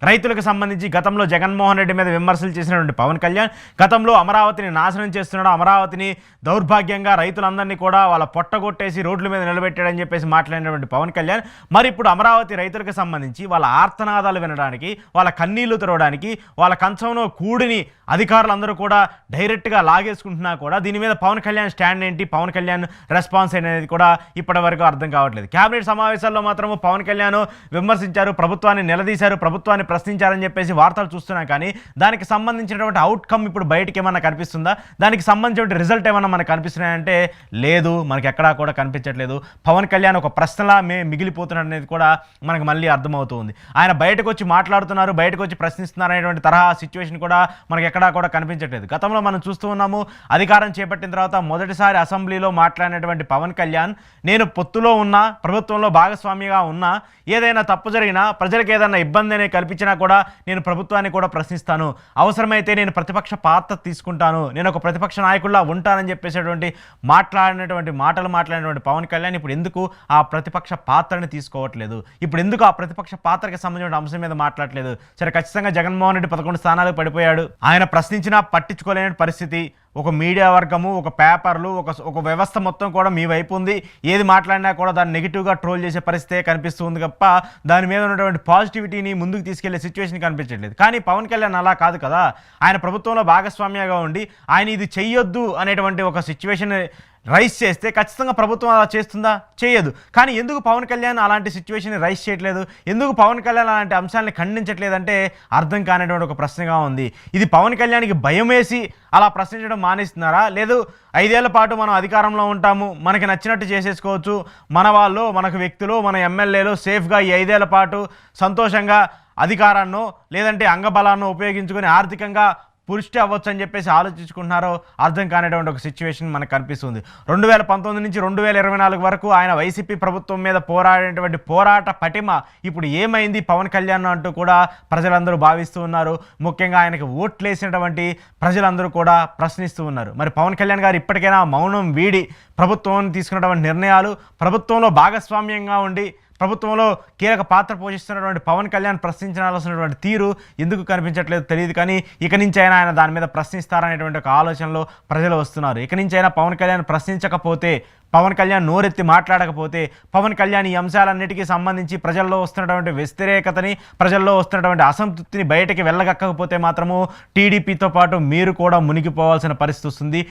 రైతులకు సంబంధించి గతంలో జగన్మోహన్ రెడ్డి మీద విమర్శలు చేసినటువంటి పవన్ కళ్యాణ్ గతంలో అమరావతిని నాశనం చేస్తున్నాడు, అమరావతిని దౌర్భాగ్యంగా రైతులందరినీ కూడా వాళ్ళ పొట్టగొట్టేసి రోడ్ల మీద నిలబెట్టాడని చెప్పేసి మాట్లాడినటువంటి పవన్ కళ్యాణ్ మరి ఇప్పుడు అమరావతి రైతులకు సంబంధించి వాళ్ళ ఆర్తనాదాలు వినడానికి, వాళ్ళ కన్నీళ్లు తెరవడానికి, వాళ్ళ కంచంలో కూడిని అధికారులందరూ కూడా డైరెక్ట్గా లాగేసుకుంటున్నా కూడా దీని మీద పవన్ కళ్యాణ్ స్టాండ్ ఏంటి, పవన్ కళ్యాణ్ రెస్పాన్స్ అనేది కూడా ఇప్పటి వరకు అర్థం కావట్లేదు. కేబినెట్ సమావేశాల్లో మాత్రము పవన్ కళ్యాణ్ విమర్శించారు, ప్రభుత్వాన్ని నిలదీశారు, ప్రభుత్వాన్ని ప్రశ్నించారని చెప్పేసి వార్తలు చూస్తున్నాం. కానీ దానికి సంబంధించినటువంటి అవుట్కమ్ ఇప్పుడు బయటికి ఏమన్నా కనిపిస్తుందా, దానికి సంబంధించిన రిజల్ట్ ఏమన్నా మనకు కనిపిస్తున్నాయంటే లేదు, మనకి ఎక్కడా కూడా కనిపించట్లేదు. పవన్ కళ్యాణ్ ఒక ప్రశ్నలా మిగిలిపోతున్నాడు అనేది కూడా మనకు మళ్ళీ అర్థమవుతుంది. ఆయన బయటకు వచ్చి మాట్లాడుతున్నారు, బయటకు వచ్చి ప్రశ్నిస్తున్నారు అనేటువంటి తరహా సిచ్యువేషన్ కూడా మనకి ఎక్కడా కూడా కనిపించట్లేదు. గతంలో మనం చూస్తూ ఉన్నాము, అధికారం చేపట్టిన తర్వాత మొదటిసారి అసెంబ్లీలో మాట్లాడినటువంటి పవన్ కళ్యాణ్ నేను పొత్తులో ఉన్నా, ప్రభుత్వంలో భాగస్వామిగా ఉన్నా, ఏదైనా తప్పు జరిగినా, ప్రజలకు ఏదైనా ఇబ్బంది అనేది కల్పించినా కూడా నేను ప్రభుత్వాన్ని కూడా ప్రశ్నిస్తాను, అవసరమైతే నేను ప్రతిపక్ష పాత్ర తీసుకుంటాను, నేను ఒక ప్రతిపక్ష నాయకుల్లా ఉంటానని చెప్పేసేటువంటి మాట్లాడినటువంటి పవన్ కళ్యాణ్ ఇప్పుడు ఎందుకు ఆ ప్రతిపక్ష పాత్రని తీసుకోవట్లేదు, ఇప్పుడు ఎందుకు ఆ ప్రతిపక్ష పాత్రకి సంబంధించిన అంశం మీద మాట్లాడలేదు? సరే, ఖచ్చితంగా జగన్మోహన్ రెడ్డి 11 స్థానాలకు పడిపోయాడు, ఆయన ప్రశ్నించినా పట్టించుకోలేని పరిస్థితి, ఒక మీడియా వర్గము, ఒక పేపర్లు, ఒక వ్యవస్థ మొత్తం కూడా మీ వైపు ఉంది, ఏది మాట్లాడినా కూడా దాన్ని నెగిటివ్గా ట్రోల్ చేసే పరిస్థితే కనిపిస్తుంది తప్ప దాని మీద ఉన్నటువంటి పాజిటివిటీని ముందుకు తీసుకెళ్లే సిచ్యువేషన్ కనిపించట్లేదు. కానీ పవన్ కళ్యాణ్ అలా కాదు కదా, ఆయన ప్రభుత్వంలో భాగస్వామ్యంగా ఉండి ఆయన ఇది చెయ్యొద్దు అనేటువంటి ఒక సిచ్యువేషన్ రైస్ చేస్తే ఖచ్చితంగా ప్రభుత్వం అలా చేస్తుందా? చేయదు. కానీ ఎందుకు పవన్ కళ్యాణ్ అలాంటి సిచ్యువేషన్ రైస్ చేయట్లేదు, ఎందుకు పవన్ కళ్యాణ్ అలాంటి అంశాలని ఖండించట్లేదంటే అర్థం కానిటువంటి ఒక ప్రశ్నగా ఉంది. ఇది పవన్ కళ్యాణ్కి భయం వేసి అలా ప్రశ్నించడం మానేస్తున్నారా, లేదు 5 ఏళ్ల పాటు మనం అధికారంలో ఉంటాము, మనకి నచ్చినట్టు చేసేసుకోవచ్చు, మన వాళ్ళు, మనకు వ్యక్తులు, మన ఎమ్మెల్యేలు సేఫ్గా ఈ 5 ఏళ్ల పాటు సంతోషంగా అధికారాన్నో లేదంటే అంగబలాన్నో ఉపయోగించుకొని ఆర్థికంగా పుష్టి అవ్వచ్చు అని చెప్పేసి ఆలోచించుకుంటున్నారో అర్థం కానిటువంటి ఒక సిచ్యువేషన్ మనకు కనిపిస్తుంది. 2019 నుంచి 2024 వరకు ఆయన వైసీపీ ప్రభుత్వం మీద పోరాడినటువంటి పోరాట పటిమ ఇప్పుడు ఏమైంది పవన్ కళ్యాణ్ అంటూ కూడా ప్రజలందరూ భావిస్తూ ఉన్నారు. ముఖ్యంగా ఆయనకు ఓట్లేసినటువంటి ప్రజలందరూ కూడా ప్రశ్నిస్తూ ఉన్నారు. మరి పవన్ కళ్యాణ్ గారు ఇప్పటికైనా మౌనం వీడి ప్రభుత్వం తీసుకున్నటువంటి నిర్ణయాలు, ప్రభుత్వంలో భాగస్వామ్యంగా ఉండి ప్రభుత్వంలో కీలక పాత్ర పోషిస్తున్నటువంటి పవన్ కళ్యాణ్ ప్రశ్నించాల్సినటువంటి తీరు ఎందుకు కనిపించట్లేదు తెలియదు. కానీ ఇక నుంచి అయినా ఆయన దాని మీద ప్రశ్నిస్తారనేటువంటి ఒక ఆలోచనలో ప్రజలు వస్తున్నారు. ఇక నుంచి అయినా పవన్ కళ్యాణ్ ప్రశ్నించకపోతే, పవన్ కళ్యాణ్ నోరెత్తి మాట్లాడకపోతే, పవన్ కళ్యాణ్ ఈ అంశాలన్నిటికీ సంబంధించి ప్రజల్లో వస్తున్నటువంటి వ్యతిరేకతని, ప్రజల్లో వస్తున్నటువంటి అసంతృప్తిని బయటకి వెళ్ళగక్కకపోతే మాత్రము టీడీపీతో పాటు మీరు కూడా మునిగిపోవాల్సిన పరిస్థితి వస్తుంది.